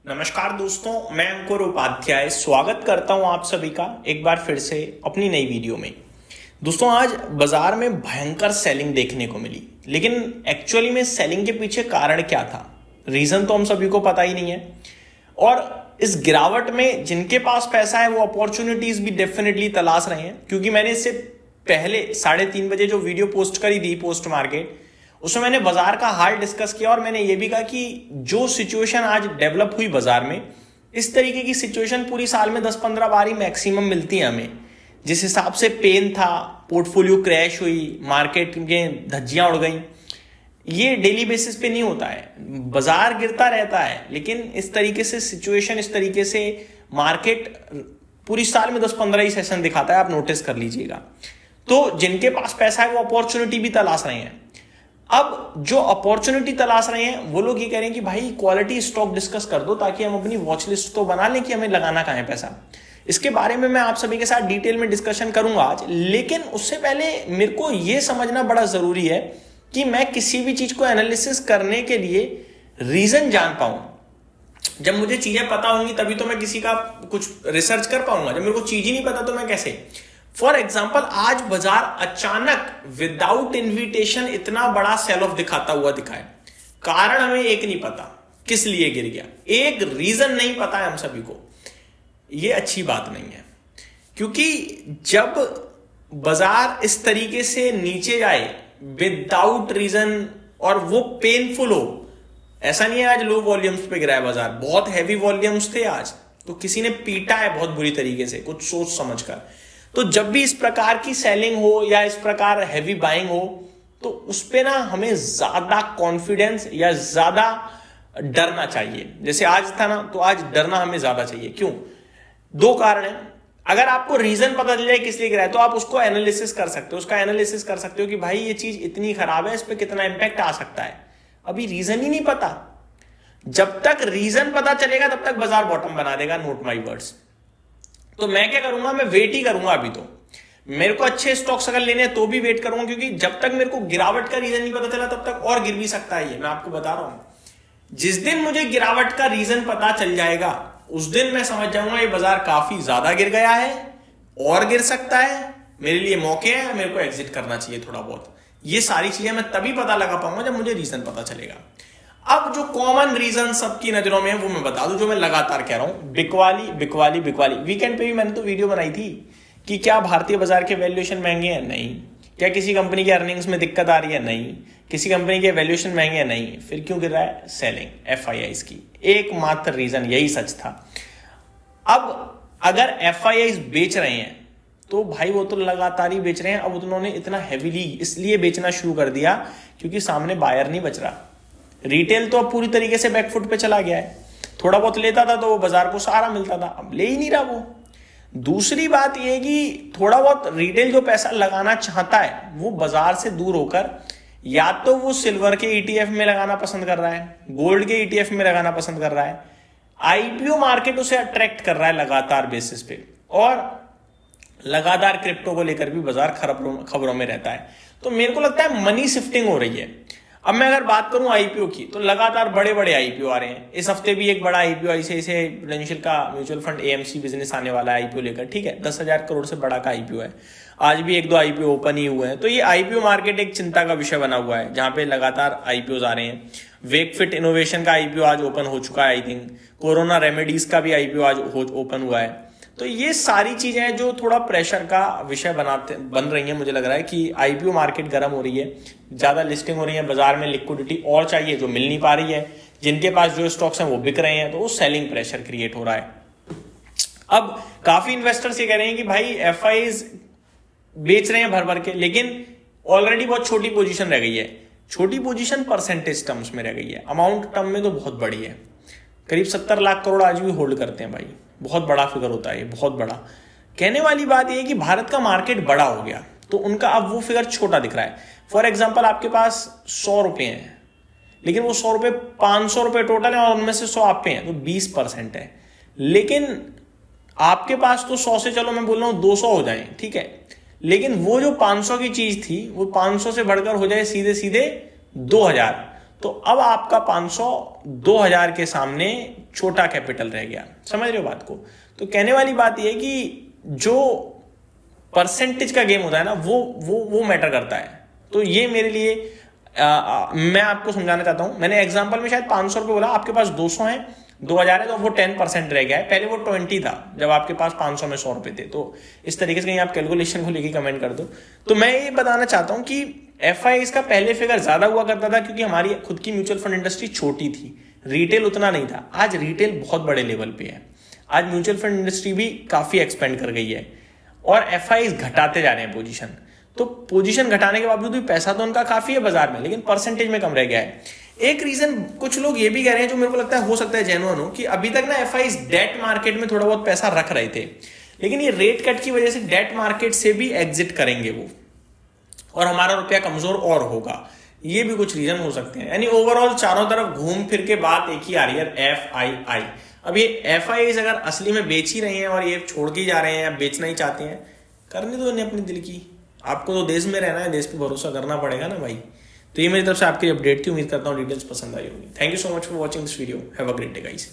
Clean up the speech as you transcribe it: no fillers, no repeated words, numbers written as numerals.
नमस्कार दोस्तों, मैं अंकुर उपाध्याय स्वागत करता हूं आप सभी का एक बार फिर से अपनी नई वीडियो में। दोस्तों, आज बाजार में भयंकर सेलिंग देखने को मिली, लेकिन एक्चुअली में सेलिंग के पीछे कारण क्या था, रीजन तो हम सभी को पता ही नहीं है। और इस गिरावट में जिनके पास पैसा है वो अपॉर्चुनिटीज भी डेफिनेटली तलाश रहे हैं, क्योंकि मैंने इससे पहले 3:30 बजे जो वीडियो पोस्ट करी थी पोस्ट मार्केट, उसमें मैंने बाजार का हाल डिस्कस किया और मैंने ये भी कहा कि जो सिचुएशन आज डेवलप हुई बाजार में, इस तरीके की सिचुएशन पूरी साल में 10-15 बार ही मैक्सिमम मिलती है हमें। जिस हिसाब से पेन था, पोर्टफोलियो क्रैश हुई, मार्केट में धज्जियां उड़ गई, ये डेली बेसिस पे नहीं होता है। बाजार गिरता रहता है, लेकिन इस तरीके से सिचुएशन, इस तरीके से मार्केट पूरी साल में 10-15 ही सेशन दिखाता है, आप नोटिस कर लीजिएगा। तो जिनके पास पैसा है वो अपॉर्चुनिटी भी तलाश रहे हैं। अब जो अपॉर्चुनिटी तलाश रहे हैं वो लोग ये कह रहे हैं कि भाई क्वालिटी स्टॉक डिस्कस कर दो, ताकि हम अपनी वॉच लिस्ट तो बना लें कि हमें लगाना कहां है पैसा। इसके बारे में मैं आप सभी के साथ डिटेल में डिस्कशन करूंगा आज, लेकिन उससे पहले मेरे को यह समझना बड़ा जरूरी है कि मैं किसी भी चीज को एनालिसिस करने के लिए रीजन जान पाऊं। जब मुझे चीजें पता होंगी तभी तो मैं किसी का कुछ रिसर्च कर पाऊंगा। जब मेरे को चीज ही नहीं पता तो मैं कैसे। फॉर एग्जाम्पल, आज बाजार अचानक विदाउट इन्विटेशन इतना बड़ा सेल ऑफ दिखाता हुआ दिखाए, कारण हमें एक नहीं पता किस लिए गिर गया, एक रीजन नहीं पता है हम सभी को। यह अच्छी बात नहीं है, क्योंकि जब बाजार इस तरीके से नीचे जाए विदाउट रीजन और वो पेनफुल हो, ऐसा नहीं है आज लो वॉल्यूम्स पे गिरा है बाजार, बहुत हैवी वॉल्यूम्स थे आज, तो किसी ने पीटा है बहुत बुरी तरीके से कुछ सोच समझकर। तो जब भी इस प्रकार की सेलिंग हो या इस प्रकार हैवी बाइंग हो, तो उस पे ना हमें ज्यादा कॉन्फिडेंस या ज्यादा डरना चाहिए। जैसे आज था ना, तो आज डरना हमें ज्यादा चाहिए। क्यों? दो कारण है। अगर आपको रीजन पता चल जाए किस लिए गिरा है, तो आप उसको एनालिसिस कर सकते हो, उसका एनालिसिस कर सकते हो कि भाई ये चीज इतनी खराब है, इस पे कितना इंपैक्ट आ सकता है। अभी रीजन ही नहीं पता। जब तक रीजन पता चलेगा तब तक बाजार बॉटम बना देगा, नोट माई वर्ड्स। तो मैं क्या करूंगा, मैं वेट ही करूंगा। अभी तो मेरे को अच्छे स्टॉक्स अगर लेने हैं तो भी वेट करूंगा, क्योंकि जब तक मेरे को गिरावट का रीजन नहीं पता चला तब तक और गिर भी सकता है। ये मैं आपको बता रहा हूं। जिस दिन मुझे गिरावट का रीजन पता चल जाएगा उस दिन मैं समझ जाऊंगा ये बाजार काफी ज्यादा गिर गया है और गिर सकता है, मेरे लिए मौके हैं, मेरे को एग्जिट करना चाहिए थोड़ा बहुत। ये सारी चीजें मैं तभी पता लगा पाऊंगा जब मुझे रीजन पता चलेगा। अब जो कॉमन रीजन सबकी नजरों में है वो मैं बता दूं, जो मैं लगातार कह रहा हूं, बिकवाली बिकवाली बिकवाली। वीकेंड पे भी मैंने तो वीडियो बनाई थी कि क्या भारतीय बाजार के वैल्यूएशन महंगे हैं? नहीं। क्या किसी कंपनी के अर्निंग्स में दिक्कत आ रही है? नहीं। किसी कंपनी के वैल्यूएशन महंगे हैं? नहीं। फिर क्यों गिर रहा है? सेलिंग, एफआईआईज की। एकमात्र रीजन यही सच था। अब अगर एफआईआईज बेच रहे हैं तो भाई वो तो लगातार ही बेच रहे हैं। अब उन्होंने इतना हैवीली इसलिए बेचना शुरू कर दिया क्योंकि सामने बायर नहीं बच रहा। रिटेल तो अब पूरी तरीके से बैकफुट पे चला गया है। थोड़ा बहुत लेता था तो वो बाजार को सहारा मिलता था, अब ले ही नहीं रहा वो। दूसरी बात यह कि थोड़ा बहुत रिटेल जो पैसा लगाना चाहता है वो बाजार से दूर होकर या तो वो सिल्वर के ईटीएफ में लगाना पसंद कर रहा है, गोल्ड के ईटीएफ में लगाना पसंद कर रहा है। आईपीओ मार्केट उसे अट्रैक्ट कर रहा है लगातार बेसिस पे, और लगातार क्रिप्टो को लेकर भी बाजार खबरों में रहता है। तो मेरे को लगता है मनी शिफ्टिंग हो रही है। अब मैं अगर बात करूं आईपीओ की, तो लगातार बड़े बड़े आईपीओ आ रहे हैं। इस हफ्ते भी एक बड़ा आईपीओ ICICI प्रूडेंशियल का म्यूचुअल फंड AMC बिजनेस आने वाला है आईपीओ लेकर, ठीक है। 10,000 करोड़ से बड़ा का आईपीओ है। आज भी 1-2 आईपीओ ओपन ही हुए हैं। तो ये आईपीओ मार्केट एक चिंता का विषय बना हुआ है, जहां पे लगातार आईपीओ आ रहे हैं। वेकफिट इनोवेशन का आईपीओ आज ओपन हो चुका है, आई थिंक। कोरोना रेमेडीज का भी आईपीओ आज ओपन हुआ है। तो ये सारी चीजें हैं जो थोड़ा प्रेशर का विषय बन रही है। मुझे लग रहा है कि आईपीओ मार्केट गर्म हो रही है, ज्यादा लिस्टिंग हो रही है, बाजार में लिक्विडिटी और चाहिए जो मिल नहीं पा रही है। जिनके पास जो स्टॉक्स हैं वो बिक रहे हैं, तो वो सेलिंग प्रेशर क्रिएट हो रहा है। अब काफी इन्वेस्टर्स ये कह रहे हैं कि भाई एफआईज बेच रहे हैं भर भर के, लेकिन ऑलरेडी बहुत छोटी पोजीशन रह गई है। छोटी पोजीशन परसेंटेज टर्म्स में रह गई है, अमाउंट टर्म में तो बहुत बड़ी है। करीब 70 लाख करोड़ आज भी होल्ड करते हैं भाई, बहुत बड़ा फिगर होता है ये, बहुत बड़ा। कहने वाली बात यह है कि भारत का मार्केट बड़ा हो गया तो उनका अब वो फिगर छोटा दिख रहा है। फॉर एग्जांपल, आपके पास 100 रुपए हैं, लेकिन वो 100 रुपए 500 रुपए टोटल है और उनमें से 100 आप पे हैं, तो 20% है। लेकिन आपके पास तो 100 से, चलो मैं बोल रहा हूं 200 हो जाए, ठीक है, लेकिन वो जो 500 की चीज थी वो 500 से बढ़कर हो जाए सीधे सीधे 2000, तो अब आपका 500 2000 के सामने छोटा कैपिटल रह गया। समझ रहे हो बात को? तो कहने वाली बात यह है कि जो परसेंटेज का गेम होता है ना, वो मैटर करता है। तो ये मेरे लिए मैं आपको समझाना चाहता हूं। मैंने एग्जांपल में शायद 500 रुपए बोला, आपके पास 200 है, 2000 है, तो वो 10% रह गया है। पहले वो 20 था जब आपके पास 500 में 100 रुपए थे। तो इस तरीके से कहीं आप कैलकुलेशन को लेके कमेंट कर दो। तो मैं ये बताना चाहता हूं कि FIs का पहले फिगर ज्यादा हुआ करता था क्योंकि हमारी खुद की म्यूचुअल फंड इंडस्ट्री छोटी थी, रिटेल उतना नहीं था। आज रिटेल बहुत बड़े लेवल पे है, आज म्यूचुअल फंड इंडस्ट्री भी काफी एक्सपेंड कर गई है और FIs घटाते जा रहे हैं पोजीशन। तो पोजीशन घटाने के बावजूद भी पैसा तो उनका काफी है बाजार में, लेकिन परसेंटेज में कम रह गया है। एक रीजन कुछ लोग ये भी कह रहे हैं, जो मेरे को लगता है हो सकता है जेन्युइन हो, कि अभी तक ना FIs डेट मार्केट में थोड़ा बहुत पैसा रख रहे थे, लेकिन ये रेट कट की वजह से डेट मार्केट से भी एग्जिट करेंगे वो, और हमारा रुपया कमजोर और होगा। ये भी कुछ रीजन हो सकते हैं। यानी ओवरऑल चारों तरफ घूम फिर के बात एक ही आ रही है, FII। अब ये FIs अगर असली में बेच ही रहे हैं और ये छोड़ के जा रहे हैं या बेचना ही चाहते हैं, करने दो इन्हें अपनी दिल की। आपको तो देश में रहना है, देश पे भरोसा करना पड़ेगा ना भाई। तो ये मेरी तरफ से आपकी अपडेट थी। उम्मीद करता हूँ डिटेल्स पसंद आई होगी। Thank you so much for watching this video. Have a great day guys.